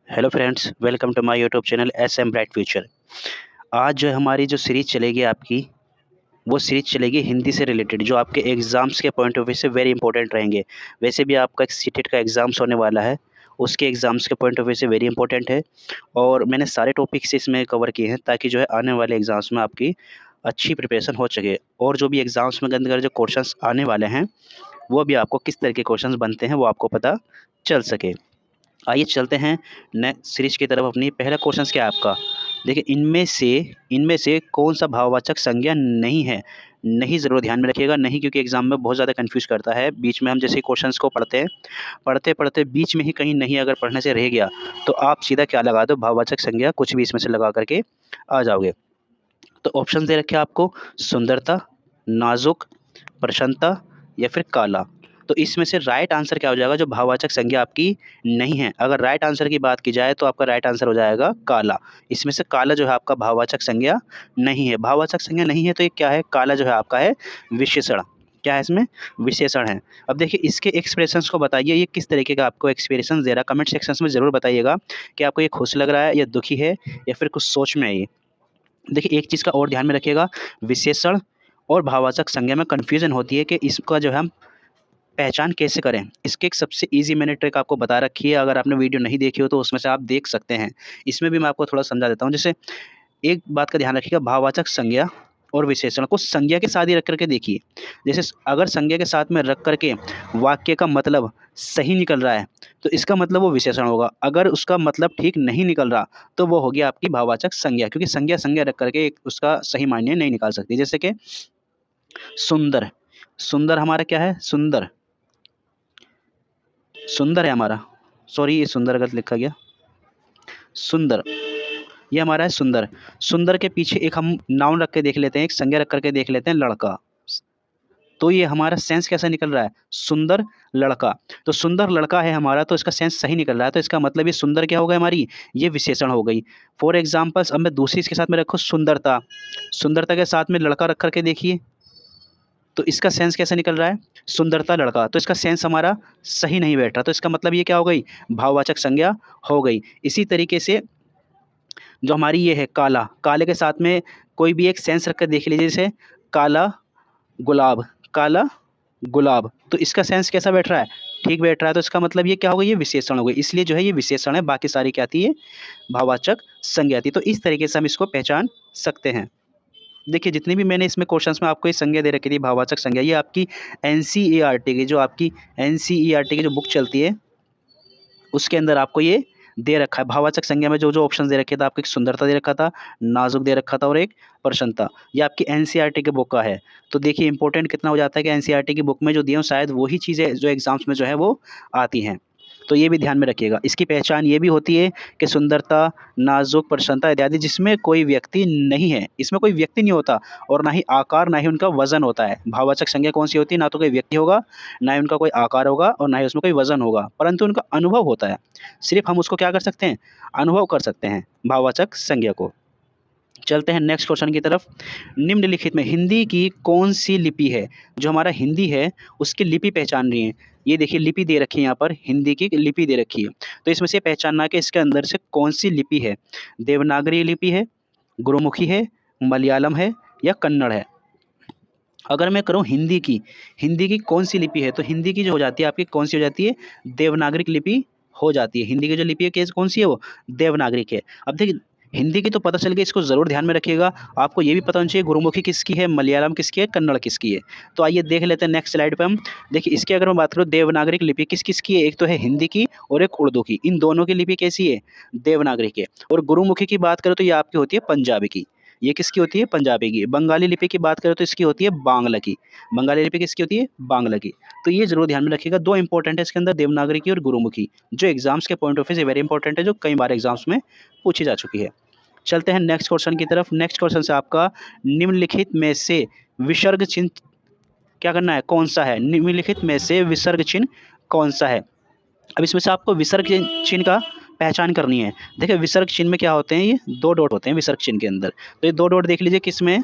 Hello friends, welcome to my YouTube channel S M bright future. आज जो हमारी जो सीरीज़ चलेगी आपकी, वो सीरीज़ चलेगी हिंदी से रिलेटेड, जो आपके एग्ज़ाम्स के पॉइंट ऑफ व्यू से वेरी इंपॉर्टेंट रहेंगे। वैसे भी आपका एक सीटेट का एग्ज़ाम्स होने वाला है, उसके एग्ज़ाम्स के पॉइंट ऑफ व्यू से वेरी इंपॉर्टेंट है। और मैंने सारे टॉपिक्स इसमें कवर किए हैं ताकि जो है आने वाले एग्ज़ाम्स में आपकी अच्छी प्रिपरेशन हो सके। और जो भी एग्ज़ाम्स में अंदर जो क्वेश्चंस आने वाले हैं, वो भी आपको किस तरह के क्वेश्चंस बनते हैं वो आपको पता चल सके। आइए चलते हैं नेक्स्ट सीरीज की तरफ अपनी। पहला क्वेश्चन क्या है आपका? देखिए, इनमें से कौन सा भाववाचक संज्ञा नहीं है? नहीं ज़रूर ध्यान में रखिएगा, नहीं, क्योंकि एग्जाम में बहुत ज़्यादा कंफ्यूज करता है। बीच में हम जैसे क्वेश्चंस को पढ़ते हैं, पढ़ते पढ़ते बीच में ही कहीं नहीं अगर पढ़ने से रह गया, तो आप सीधा क्या लगा दो, भाववाचक संज्ञा कुछ भी इसमें से लगा करके आ जाओगे। तो ऑप्शन दे रखे हैं आपको: सुंदरता, नाजुक, प्रसन्नता या फिर काला। तो इसमें से राइट आंसर क्या हो जाएगा? जो भाववाचक संज्ञा आपकी नहीं है, अगर राइट आंसर की बात की जाए तो आपका राइट आंसर हो जाएगा काला। इसमें से काला जो है आपका भाववाचक संज्ञा नहीं है। भाववाचक संज्ञा नहीं है तो ये क्या है? काला जो है आपका है विशेषण। क्या है इसमें? विशेषण है। अब देखिए, इसके एक्सप्रेशंस को बताइए, ये किस तरीके का आपको एक्सप्रेशन दे रहा है। कमेंट सेक्शन में ज़रूर बताइएगा कि आपको ये खुश लग रहा है या दुखी है या फिर कुछ सोच में है ये। देखिए, एक चीज़ का और ध्यान में रखिएगा, विशेषण और भाववाचक संज्ञा में कन्फ्यूज़न होती है कि इसका जो है हम पहचान कैसे करें। इसकी एक सबसे ईज़ी मैंने ट्रिक आपको बता रखी है, अगर आपने वीडियो नहीं देखी हो तो उसमें से आप देख सकते हैं। इसमें भी मैं आपको थोड़ा समझा देता हूँ। जैसे एक बात का ध्यान रखिएगा, भाववाचक संज्ञा और विशेषण को संज्ञा के साथ ही रख करके देखिए। जैसे अगर संज्ञा के साथ में रख करके वाक्य का मतलब सही निकल रहा है, तो इसका मतलब वो विशेषण होगा। अगर उसका मतलब ठीक नहीं निकल रहा, तो वो होगी आपकी भाववाचक संज्ञा, क्योंकि संज्ञा संज्ञा रख करके उसका सही मायने नहीं निकाल सकती। जैसे कि सुंदर, सुंदर हमारा क्या है? सुंदर, सुंदर है हमारा, सॉरी ये सुंदर गलत लिखा गया। सुंदर, ये हमारा है सुंदर। सुंदर के पीछे एक हम नाउन रख के देख लेते हैं, एक संज्ञा रख करके देख लेते हैं, लड़का। तो ये हमारा सेंस कैसा निकल रहा है? सुंदर लड़का। तो सुंदर लड़का है हमारा, तो इसका सेंस सही निकल रहा है। तो इसका मतलब ये सुंदर क्या हो गया हमारी? ये विशेषण हो गई। फॉर एग्जाम्पल्स, अब मैं दूसरी इसके साथ में रखूँ सुंदरता। सुंदरता के साथ में लड़का रख करके देखिए, तो इसका सेंस कैसा निकल रहा है? सुंदरता लड़का। तो इसका सेंस हमारा सही नहीं बैठ रहा, तो इसका मतलब ये क्या हो गई? भाववाचक संज्ञा हो गई। इसी तरीके से जो हमारी ये है काला, काले के साथ में कोई भी एक सेंस रख कर देख लीजिए, जैसे काला गुलाब, काला गुलाब। तो इसका सेंस कैसा बैठ रहा है? ठीक बैठ रहा है। तो इसका मतलब ये क्या हो गई? ये विशेषण हो गई। इसलिए जो है ये विशेषण है, बाकी सारी क्या आती है? भाववाचक संज्ञा आती है। तो इस तरीके से हम इसको पहचान सकते हैं। देखिए, जितने भी मैंने इसमें क्वेश्चंस में आपको ये संज्ञा दे रखी थी, भाववाचक संज्ञा, ये आपकी एनसीईआरटी की, जो आपकी एनसीईआरटी की जो बुक चलती है, उसके अंदर आपको ये दे रखा है। भाववाचक संज्ञा में जो जो ऑप्शन दे रखे थे आपको, एक सुंदरता दे रखा था, नाजुक दे रखा था और एक प्रसन्नता। ये आपकी एनसीईआरटी के बुक का है। तो देखिए इंपॉर्टेंट कितना हो जाता है कि एनसीईआरटी की बुक में जो दिए हो शायद वही चीज़ें जो एग्जाम्स में जो है वो आती हैं। तो ये भी ध्यान में रखिएगा। इसकी पहचान ये भी होती है कि सुंदरता, नाजुक, प्रसन्नता इत्यादि जिसमें कोई व्यक्ति नहीं है, इसमें कोई व्यक्ति नहीं होता, और ना ही आकार, ना ही उनका वजन होता है। भाववाचक संज्ञा कौन सी होती है? ना तो कोई व्यक्ति होगा, ना ही उनका कोई आकार होगा, और ना ही उसमें कोई वजन होगा, परंतु उनका अनुभव होता है। सिर्फ हम उसको क्या कर सकते हैं? अनुभव कर सकते हैं भाववाचक संज्ञा को। चलते हैं नेक्स्ट क्वेश्चन की तरफ। निम्नलिखित में हिंदी की कौन सी लिपि है? जो हमारा हिंदी है उसकी लिपि पहचान रही है। ये देखिए लिपि दे रखी है, यहाँ पर हिंदी की लिपि दे रखी है। तो इसमें से पहचानना है कि इसके अंदर से कौन सी लिपि है। देवनागरी लिपि है, गुरुमुखी है, मलयालम है या कन्नड़ है। अगर मैं करूँ हिंदी की कौन सी लिपि है, तो हिंदी की जो हो जाती है आपकी, कौन सी हो जाती है? देवनागरिक लिपि हो जाती है। हिंदी की जो लिपि है कौन सी है? वो देवनागरिक है। अब देखिए, हिंदी की तो पता चल गई, इसको ज़रूर ध्यान में रखिएगा। आपको ये भी पता होना चाहिए गुरुमुखी किसकी है, मलयालम किसकी है, कन्नड़ किसकी है। तो आइए देख लेते हैं नेक्स्ट स्लाइड पे हम। देखिए, इसकी अगर मैं बात करूँ देवनागरिक लिपि किस किसकी है, एक तो है हिंदी की और एक उर्दू की। इन दोनों की लिपि कैसी है? देवनागरिक है। और गुरुमुखी की बात करें तो ये आपकी होती है पंजाबी की। ये किसकी होती है? पंजाबी की। बंगाली लिपि की बात करें तो इसकी होती है बांग्ला की। बंगाली लिपि किसकी होती है? बांग्ला की। तो ये ज़रूर ध्यान में रखिएगा। दो इंपॉर्टेंट है इसके अंदर, देवनागरी की और गुरुमुखी, जो एग्जाम्स के पॉइंट ऑफ व्यू से वेरी इंपॉर्टेंट है, जो कई बार एग्जाम्स में पूछी जा चुकी है। चलते हैं नेक्स्ट क्वेश्चन की तरफ। नेक्स्ट क्वेश्चन से आपका निम्नलिखित में से विसर्ग चिन्ह क्या करना है? कौन सा है? निम्नलिखित में से विसर्ग चिन्ह कौन सा है? अब इसमें से आपको विसर्ग चिन्ह का पहचान करनी है। देखिए, विसर्ग चिन्ह में क्या होते हैं? ये दो डॉट होते हैं विसर्ग चिन्ह के अंदर। तो ये दो डॉट देख लीजिए किस में?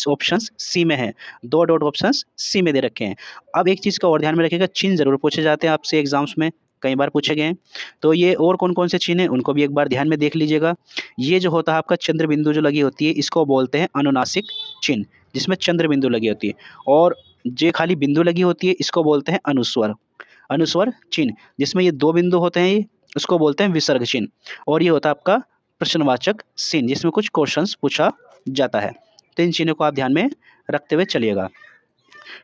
ऑप्शंस सी में है। दो डॉट ऑप्शंस सी में दे रखे हैं। अब एक चीज़ का और ध्यान में रखिएगा, चिन्ह जरूर पूछे जाते हैं आपसे एग्जाम्स में। कई बार पूछे गए हैं। तो ये और कौन कौन से चिन्ह हैं उनको भी एक बार ध्यान में देख लीजिएगा। ये जो होता है आपका चंद्र बिंदु जो लगी होती है इसको बोलते हैं अनुनासिक चिन्ह, जिसमें चंद्र बिंदु लगी होती है। और जो खाली बिंदु लगी होती है इसको बोलते हैं अनुस्वर, अनुस्वर चिन्ह, जिसमें ये 2 बिंदु होते हैं ये उसको बोलते हैं विसर्ग चिन्ह। और ये होता है आपका प्रश्नवाचक चिन्ह, जिसमें कुछ क्वेश्चंस पूछा जाता है। तो इन चिन्हों को आप ध्यान में रखते हुए चलिएगा।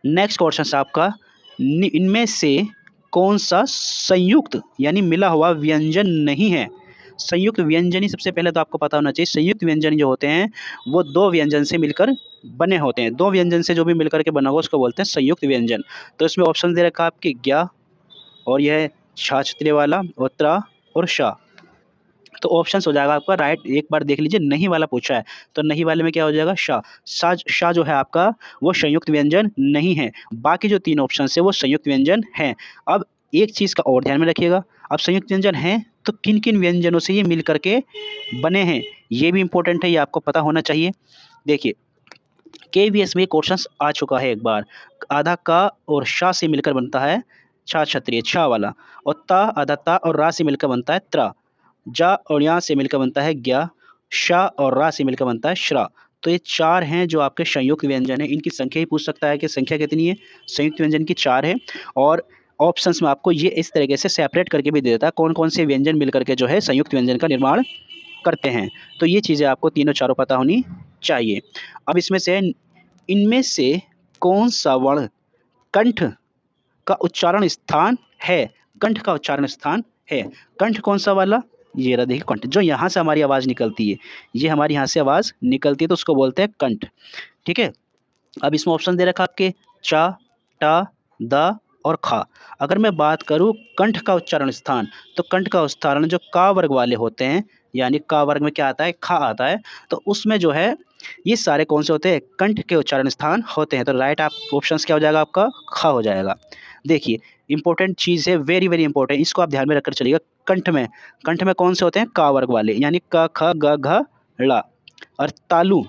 नेक्स्ट क्वेश्चन आपका, इनमें से कौन सा संयुक्त यानी मिला हुआ व्यंजन नहीं है। संयुक्त व्यंजन ही सबसे पहले तो आपको पता होना चाहिए। संयुक्त व्यंजन जो होते हैं वो 2 व्यंजन से मिलकर बने होते हैं। 2 व्यंजन से जो भी मिलकर के बना होगा उसको बोलते हैं संयुक्त व्यंजन। तो इसमें ऑप्शन दे रखा है आपके ज्ञ, और यह है छा छतरे वाला, और त्रा और शा। तो ऑप्शन हो जाएगा आपका राइट। एक बार देख लीजिए, नहीं वाला पूछा है तो नहीं वाले में क्या हो जाएगा, शा। शा जो है आपका वो संयुक्त व्यंजन नहीं है। बाकी जो 3 ऑप्शन है वो संयुक्त व्यंजन हैं। अब एक चीज़ का और ध्यान में रखिएगा, अब संयुक्त व्यंजन हैं तो किन किन व्यंजनों से ये मिल करके बने हैं ये भी इंपॉर्टेंट है, ये आपको पता होना चाहिए। देखिए KVS में क्वेश्चन आ चुका है एक बार। आधा का और शा से मिलकर बनता है छा क्षत्रिय, छा वाला। और ता, आधा ता और रा से मिलकर बनता है त्रा। जा और या से मिलकर बनता है ज्ञा। शा और रा से मिलकर बनता है श्रा। तो ये 4 हैं जो आपके संयुक्त व्यंजन है। इनकी संख्या ही पूछ सकता है कि संख्या कितनी है। संयुक्त व्यंजन की 4 है। और ऑप्शंस में आपको ये इस तरीके से सेपरेट करके भी दे देता है कौन कौन से व्यंजन मिलकर के जो है संयुक्त व्यंजन का निर्माण करते हैं। तो ये चीज़ें आपको तीनों चारों पता होनी चाहिए। अब इसमें से इनमें से कौन सा वर्ण कंठ का उच्चारण स्थान है। कंठ का उच्चारण स्थान है। कंठ कौन सा वाला, ये रहा देखिए कंठ, जो यहाँ से हमारी आवाज़ निकलती है, ये हमारी यहाँ से आवाज़ निकलती है तो उसको बोलते हैं कंठ। ठीक है। अब इसमें ऑप्शन दे रखा आपके चा, टा, दा और खा। अगर मैं बात करूँ कंठ का उच्चारण स्थान, तो कंठ का उच्चारण जो का वर्ग वाले होते हैं, यानी का वर्ग में क्या आता है, खा आता है, तो उसमें जो है ये सारे कौन से होते हैं, कंठ के उच्चारण स्थान होते हैं। तो राइट आप ऑप्शन क्या हो जाएगा आपका, खा हो जाएगा। देखिए इंपॉर्टेंट चीज़ है, वेरी वेरी इंपॉर्टेंट, इसको आप ध्यान में रखकर चलिएगा। कंठ में कौन से होते हैं, का वर्ग वाले, यानी क ख ग घ ड़। और तालु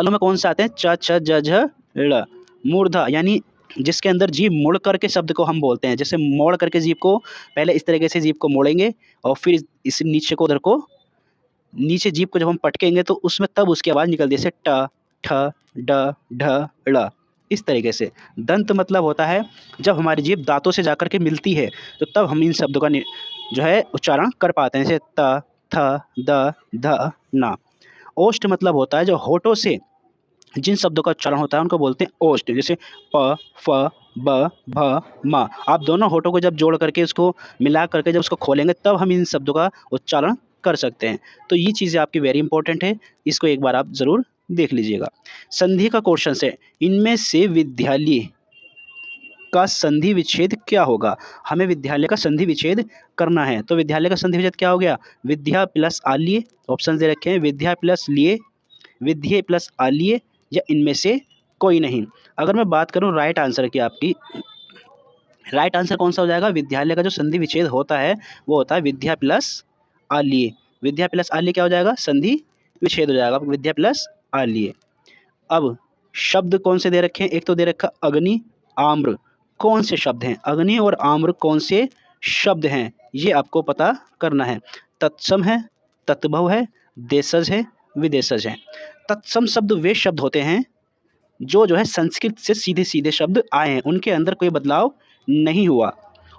में कौन से आते हैं, च छ ज झ ड़। मूर्धा यानी जिसके अंदर जीभ मुड़ करके शब्द को हम बोलते हैं, जैसे मोड़ करके जीभ को, पहले इस तरीके से जीभ को मोड़ेंगे और फिर इस नीचे को उधर को, नीचे जीभ को जब हम पटकेंगे तो उसमें तब उसकी आवाज़ निकलती है, जैसे ट ठ ड ढ ड़, इस तरीके से। दंत मतलब होता है जब हमारी जीभ दांतों से जाकर के मिलती है तो तब हम इन शब्दों का जो है उच्चारण कर पाते हैं, जैसे त थ द ध न। ओष्ठ मतलब होता है जो होठों से जिन शब्दों का उच्चारण होता है उनको बोलते हैं ओष्ठ, जैसे प फ ब भ म। आप दोनों होठों को जब जोड़ करके उसको मिला करके जब उसको खोलेंगे तब हम इन शब्दों का उच्चारण कर सकते हैं। तो ये चीज़ें आपकी वेरी इंपॉर्टेंट है, इसको एक बार आप ज़रूर देख लीजिएगा। संधि का क्वेश्चन है, इनमें से विद्यालय का संधि विच्छेद क्या होगा। हमें विद्यालय का संधि विच्छेद करना है, तो विद्यालय का संधि विच्छेद क्या हो गया, विद्या प्लस आल्य। ऑप्शन दे रखे हैं, विद्या प्लस लिए, विद्ये प्लस आल्य, या इनमें से कोई नहीं। अगर मैं बात करूं राइट आंसर की, आपकी राइट आंसर कौन सा हो जाएगा, विद्यालय का जो संधि विच्छेद होता है वो होता है विद्या प्लस आल्य। विद्या प्लस आल्य क्या हो जाएगा, संधि विच्छेद हो जाएगा, विद्या प्लस आल्य। अब शब्द कौन से दे रखे हैं, एक तो दे रखा अग्नि, आम्र, कौन से शब्द हैं, अग्नि और आम्र कौन से शब्द हैं, ये आपको पता करना है। तत्सम है, तत्भव है, देशज है, विदेशज है। तत्सम शब्द वे शब्द होते हैं जो है संस्कृत से सीधे सीधे शब्द आए हैं, उनके अंदर कोई बदलाव नहीं हुआ।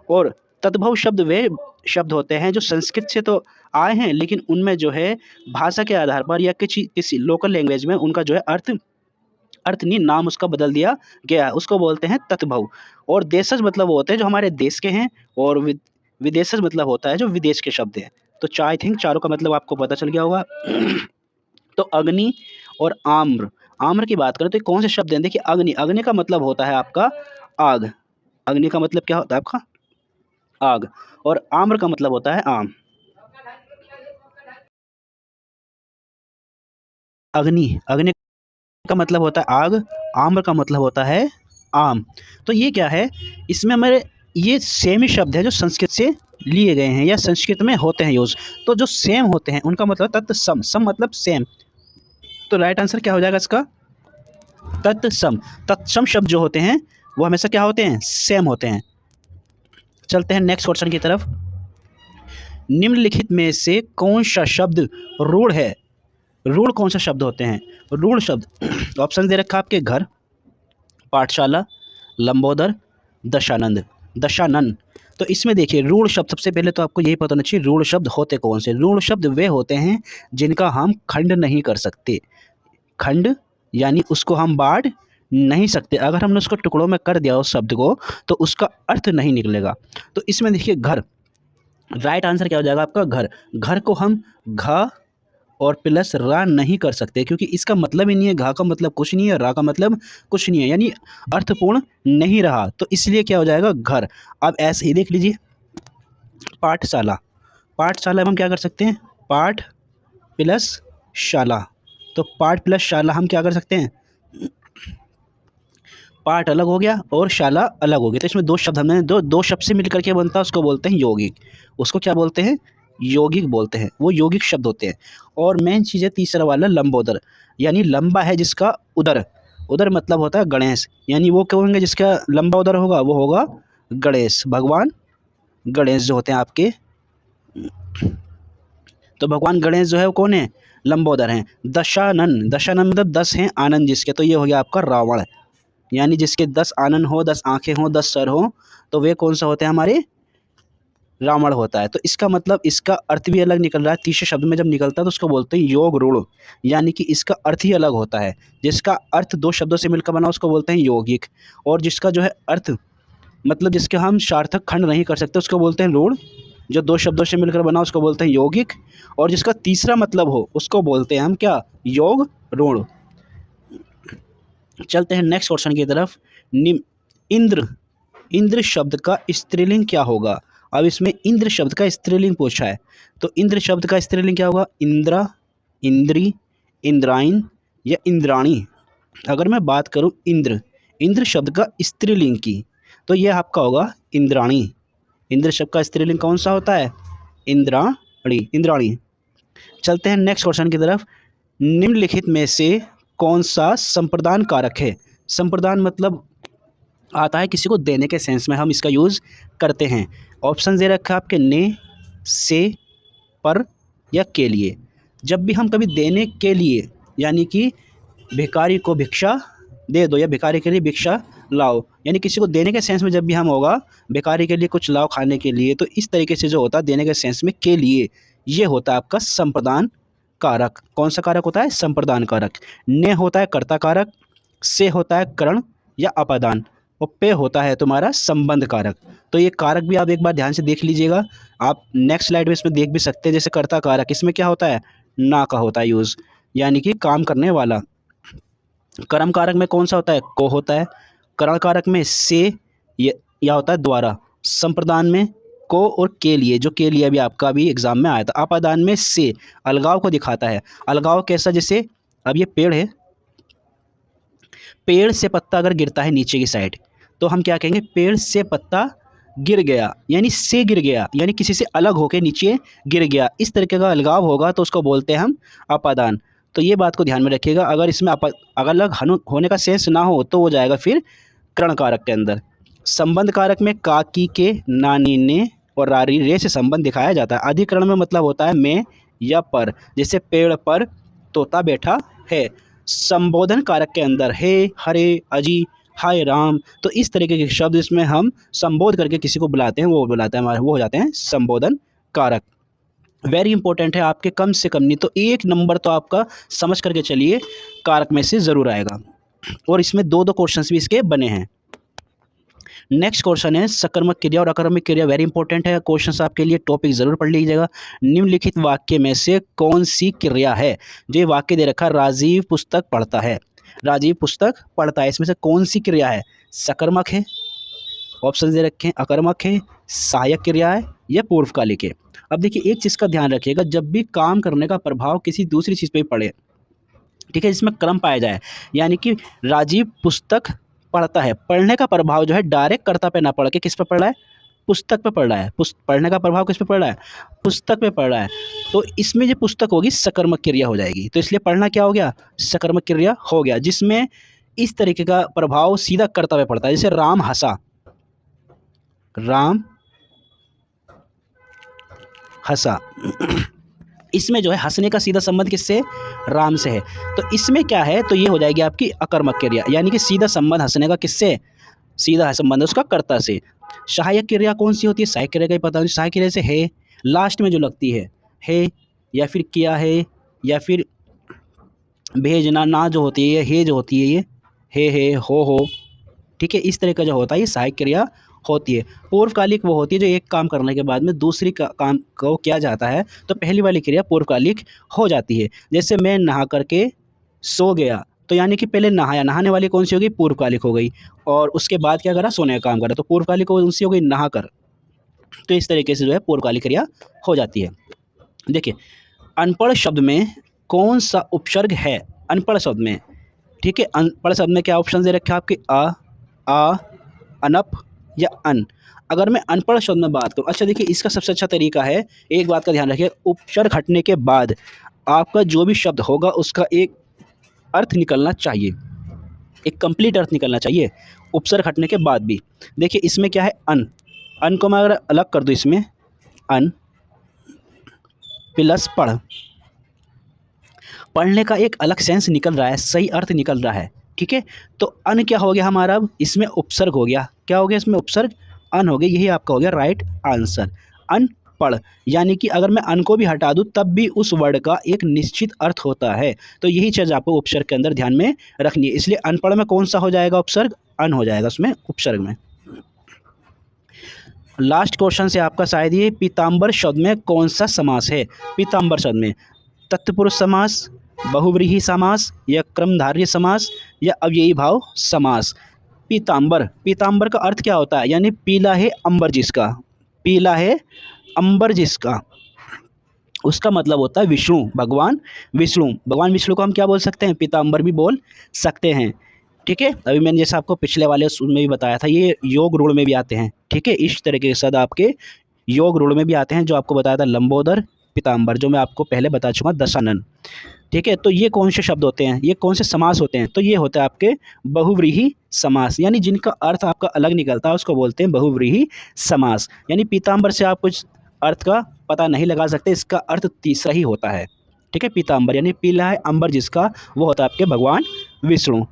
और तद्भव शब्द वे शब्द होते हैं जो संस्कृत से तो आए हैं लेकिन उनमें जो है भाषा के आधार पर या किसी लोकल लैंग्वेज में उनका जो है अर्थ नहीं, नाम उसका बदल दिया गया, उसको बोलते हैं तत्भव। और देशज मतलब वो होते हैं जो हमारे देश के हैं, और विदेशज मतलब होता है जो विदेश के शब्द हैं। तो आई थिंक चारों का मतलब आपको पता चल गया होगा। तो अग्नि और आम्र, आम्र की बात करें तो कौन से शब्द हैं, देखिए अग्नि, अग्नि का मतलब होता है आपका आग, अग्नि का मतलब क्या होता है आपका आग, और आम्र का मतलब होता है आम। अग्नि का मतलब होता है आग, आम्र का मतलब होता है आम। तो ये क्या है, इसमें हमारे ये सेम ही शब्द है जो संस्कृत से लिए गए हैं या संस्कृत में होते हैं यूज। तो जो सेम होते हैं उनका मतलब तत्सम, सम मतलब सेम। तो राइट आंसर क्या हो जाएगा इसका, तत्सम। तत्सम शब्द जो होते हैं वो हमेशा क्या होते हैं, सेम होते हैं। चलते हैं नेक्स्ट क्वेश्चन की तरफ। निम्नलिखित में से कौन सा शब्द रूढ़ है? रूढ़ कौन सा शब्द होते हैं? रूढ़ शब्द ऑप्शन दे रखा आपके घर, पाठशाला, लंबोदर, दशानंद, दशानन। तो इसमें देखिए रूढ़ शब्द, सबसे पहले तो आपको यही पता होना चाहिए रूढ़ शब्द होते कौन से। रूढ़ शब्द वे होते हैं जिनका हम खंड नहीं कर सकते। खंड यानी उसको हम बांट नहीं सकते। अगर हमने उसको टुकड़ों में कर दिया उस शब्द को तो उसका अर्थ नहीं निकलेगा। तो इसमें देखिए घर, राइट आंसर क्या हो जाएगा आपका? घर। घर को हम घ और प्लस रा नहीं कर सकते क्योंकि इसका मतलब ही नहीं है। घा का मतलब कुछ नहीं है, रा का मतलब कुछ नहीं है, यानी अर्थपूर्ण नहीं रहा। तो इसलिए क्या हो जाएगा? घर। अब ऐसे ही देख लीजिए पाठशाला। पाठशाला में हम क्या कर सकते हैं? पाठ प्लस शाला। तो पाठ प्लस शाला हम क्या कर सकते हैं? पाठ अलग हो गया और शाला अलग हो गया। तो इसमें दो शब्द हमने दो शब्द से मिलकर के बनता है, उसको बोलते हैं यौगिक। उसको क्या बोलते हैं? यौगिक बोलते हैं। वो यौगिक शब्द होते हैं। और मेन चीज़ है तीसरा वाला लंबोदर, यानी लंबा है जिसका उदर। उदर मतलब होता है गणेश, यानी वो क्या होंगे जिसका लंबा उदर होगा वो होगा गणेश। भगवान गणेश जो होते हैं आपके, तो भगवान गणेश जो है वो कौन है? लंबोदर हैं। दशानन, दशानन मतलब 10 हैं आनंद जिसके, तो ये हो गया आपका रावण, यानी जिसके 10 आनंद हो, 10 आंखें हो, 10 सर हो, तो वे कौन सा होते हैं? हमारे रावण होता है। तो इसका मतलब इसका अर्थ भी अलग निकल रहा है। तीसरे शब्द में जब निकलता है तो उसको बोलते हैं योग रूढ़, यानी कि इसका अर्थ ही अलग होता है। जिसका अर्थ दो शब्दों से मिलकर बना उसको बोलते हैं यौगिक, और जिसका जो है अर्थ मतलब जिसके हम सार्थक खंड नहीं कर सकते उसको बोलते हैं रूढ़। जो दो शब्दों से मिलकर बना उसको बोलते हैं यौगिक, और जिसका तीसरा मतलब हो उसको बोलते हैं हम क्या? योग रूढ़। चलते हैं नेक्स्ट क्वेश्चन की तरफ। इंद्र, इंद्र शब्द का स्त्रीलिंग क्या होगा? अब इसमें इंद्र शब्द का स्त्रीलिंग पूछा है, तो इंद्र शब्द का स्त्रीलिंग क्या होगा? इंद्रा, इंद्री, इंद्राइन या इंद्राणी। अगर मैं बात करूं इंद्र, इंद्र शब्द का स्त्रीलिंग की, तो यह आपका होगा इंद्राणी। इंद्र शब्द का स्त्रीलिंग कौन सा होता है? इंद्राणी, इंद्राणी। चलते हैं नेक्स्ट क्वेश्चन की तरफ। निम्नलिखित में से कौन सा संप्रदान कारक है? संप्रदान मतलब आता है किसी को देने के सेंस में हम इसका यूज़ करते हैं। ऑप्शन दे रखा है आपके ने, से, पर या के लिए। जब भी हम कभी देने के लिए, यानी कि भिखारी को भिक्षा दे दो या भिखारी के लिए भिक्षा लाओ, यानी किसी को देने के सेंस में जब भी हम होगा भिखारी के लिए कुछ लाओ खाने के लिए, तो इस तरीके से जो होता है देने के सेंस में के लिए, ये होता है आपका संप्रदान कारक। कौन सा कारक होता है? संप्रदान कारक। ने होता है कर्ता कारक, से होता है करण या अपादान, और पे होता है तुम्हारा संबंध कारक। तो ये कारक भी आप एक बार ध्यान से देख लीजिएगा। आप नेक्स्ट स्लाइड में इसमें देख भी सकते हैं। जैसे कर्ता कारक, इसमें क्या होता है? ना का होता है यूज़, यानी कि काम करने वाला। कर्म कारक में कौन सा होता है? को होता है। करण कारक में से या होता है द्वारा। संप्रदान में को और के लिए, जो के लिए अभी आपका भी एग्जाम में आया था। अपादान में से अलगाव को दिखाता है। अलगाव कैसा? जैसे अब ये पेड़ है, पेड़ से पत्ता अगर गिरता है नीचे की साइड तो हम क्या कहेंगे? पेड़ से पत्ता गिर गया, यानी से गिर गया, यानी किसी से अलग होकर नीचे गिर गया। इस तरीके का अलगाव होगा तो उसको बोलते हैं हम अपादान। तो ये बात को ध्यान में रखिएगा। अगर इसमें अगर अलग होने का सेंस ना हो तो वो जाएगा फिर कर्ण कारक के अंदर। संबंध कारक में काकी के, नानी ने और रारी रे से संबंध दिखाया जाता है। अधिकरण में मतलब होता है में या पर, जैसे पेड़ पर तोता बैठा है। संबोधन कारक के अंदर हे, हरे, अजी, हाय राम, तो इस तरीके के शब्द इसमें हम संबोध करके किसी को बुलाते हैं, वो बुलाते हैं हमारे, वो हो जाते हैं संबोधन कारक। वेरी इंपॉर्टेंट है आपके, कम से कम नहीं तो 1 नंबर तो आपका समझ करके चलिए कारक में से ज़रूर आएगा। और इसमें 2 क्वेश्चंस भी इसके बने हैं। नेक्स्ट क्वेश्चन है सकर्मक क्रिया और अकर्मक क्रिया। वेरी इंपॉर्टेंट है क्वेश्चंस आपके लिए, टॉपिक जरूर पढ़ लीजिएगा। निम्नलिखित वाक्य में से कौन सी क्रिया है? जो वाक्य दे रखा, राजीव पुस्तक पढ़ता है। राजीव पुस्तक पढ़ता है, इसमें से कौन सी क्रिया है? सकर्मक है, ऑप्शन दे रखे हैं, अकर्मक है, सहायक क्रिया है या पूर्वकालिक है। अब देखिए एक चीज़ का ध्यान रखिएगा, जब भी काम करने का प्रभाव किसी दूसरी चीज़ पे पड़े, ठीक है, जिसमें क्रम पाया जाए, यानी कि राजीव पुस्तक पढ़ता है, पढ़ने का प्रभाव जो है डायरेक्ट कर्ता पे ना पड़ के किस पे पड़ रहा है? पुस्तक पे पड़ रहा है। पढ़ने का प्रभाव किस पे पड़ रहा है? पुस्तक पे पड़ रहा है। तो इसमें जो पुस्तक होगी सकर्मक क्रिया हो जाएगी। तो इसलिए पढ़ना क्या हो गया? सकर्मक क्रिया हो गया, जिसमें इस तरीके का प्रभाव सीधा कर्ता पे पड़ता है। जैसे राम हंसा, राम हंसा। इसमें जो है हंसने का सीधा संबंध किससे, राम से है। तो इसमें क्या है, तो ये हो जाएगी आपकी अकर्मक क्रिया, यानी कि सीधा संबंध हंसने का किससे, सीधा संबंध उसका कर्ता से। सहायक क्रिया कौन सी होती है, सहायक क्रिया का ही पता नहीं, सहायक क्रिया से है लास्ट में जो लगती है या फिर किया है या फिर भेजना, ना जो होती है हे जो होती है ये हे हो, ठीक है, इस तरह का जो होता है ये सहायक क्रिया होती है। पूर्वकालिक वो होती है जो एक काम करने के बाद में दूसरी काम को किया जाता है, तो पहली वाली क्रिया पूर्वकालिक हो जाती है। जैसे मैं नहा करके सो गया, तो यानी कि पहले नहाया, नहाने वाली कौन सी होगी, पूर्वकालिक हो गई, और उसके बाद क्या करा, सोने का काम करा, तो पूर्वकालिक कौन सी हो गई, नहा कर। तो इस तरीके से जो है पूर्वकालिक क्रिया हो जाती है। देखिए अनपढ़ शब्द में कौन सा उपसर्ग है, अनपढ़ शब्द में, ठीक है, अनपढ़ शब्द में क्या ऑप्शन दे रखे हैं आपके, आ, अनप या अन। अगर मैं अनपढ़ शब्द में बात करूँ, अच्छा देखिए इसका सबसे अच्छा तरीका है, एक बात का ध्यान रखिए, उपसर्ग हटने के बाद आपका जो भी शब्द होगा उसका एक अर्थ निकलना चाहिए, एक कंप्लीट अर्थ निकलना चाहिए उपसर्ग हटने के बाद भी। देखिए इसमें क्या है, अन को मैं अगर अलग कर दूँ, इसमें अन प्लस पढ़ने का एक अलग सेंस निकल रहा है, सही अर्थ निकल रहा है, ठीक है। तो अन क्या हो गया हमारा, अब इसमें उपसर्ग हो गया, क्या हो गया इसमें उपसर्ग, अन हो गया, यही आपका हो गया राइट आंसर, अनपढ़। यानी कि अगर मैं अन को भी हटा दूं तब भी उस वर्ड का एक निश्चित अर्थ होता है, तो यही चीज़ आपको उपसर्ग के अंदर ध्यान में रखनी है। इसलिए अनपढ़ में कौन सा हो जाएगा उपसर्ग, अन हो जाएगा उसमें उपसर्ग में। लास्ट क्वेश्चन से आपका शायद ये, पीताम्बर शब्द में कौन सा समास है, पीताम्बर शब्द में तत्पुरुष समास, बहुव्रीहि समास या क्रमधारय समास या अव्ययी भाव समास। पीताम्बर, पीताम्बर का अर्थ क्या होता है, यानी पीला है अंबर जिसका, पीला है अंबर जिसका, उसका मतलब होता है विष्णु, भगवान विष्णु, भगवान विष्णु को हम क्या बोल सकते हैं, पीताम्बर भी बोल सकते हैं, ठीक है। अभी मैंने जैसे आपको पिछले वाले उसमें भी बताया था, ये योग रूढ़ में भी आते हैं, ठीक है, इस तरीके के शब्द आपके योग रूढ़ में भी आते हैं, जो आपको बताया था लंबोदर, पीताम्बर, जो मैं आपको पहले बता चुका, दशानन, ठीक है। तो ये कौन से शब्द होते हैं, ये कौन से समास होते हैं, तो ये होता है आपके बहुव्रीहि समास, यानी जिनका अर्थ आपका अलग निकलता है उसको बोलते हैं बहुव्रीहि समास। यानी पीताम्बर से आप कुछ अर्थ का पता नहीं लगा सकते, इसका अर्थ तीसरा ही होता है, ठीक है। पीताम्बर यानी पीला है अंबर जिसका, वो होता है आपके भगवान विष्णु।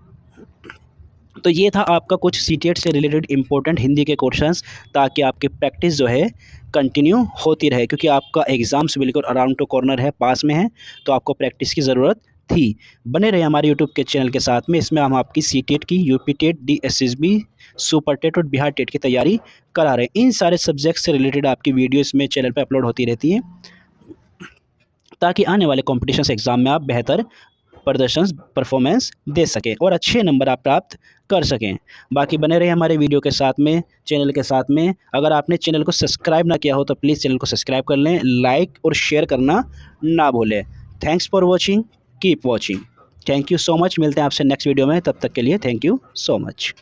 तो ये था आपका कुछ सीटेट से रिलेटेड इंपॉर्टेंट हिंदी के क्वेश्चंस, ताकि आपकी प्रैक्टिस जो है कंटिन्यू होती रहे, क्योंकि आपका एग्ज़ाम्स बिल्कुल अराउंड टू कॉर्नर है, पास में है, तो आपको प्रैक्टिस की ज़रूरत थी। बने रहे हमारे यूट्यूब के चैनल के साथ में, इसमें हम आपकी सीटेट की, UP TET, DSSB, super TET और बिहार टेट की तैयारी करा रहे हैं। इन सारे सब्जेक्ट से रिलेटेड आपकी वीडियो इसमें चैनल पर अपलोड होती रहती है, ताकि आने वाले कॉम्पिटिशन एग्ज़ाम में आप बेहतर प्रदर्शन परफॉर्मेंस दे सकें और अच्छे नंबर आप प्राप्त कर सकें। बाकी बने रहे हमारे वीडियो के साथ में, चैनल के साथ में। अगर आपने चैनल को सब्सक्राइब ना किया हो तो प्लीज़ चैनल को सब्सक्राइब कर लें, लाइक और शेयर करना ना भूलें। Thanks for watching, keep watching, thank you so much. मिलते हैं आपसे नेक्स्ट वीडियो में, तब तक के लिए थैंक यू सो मच।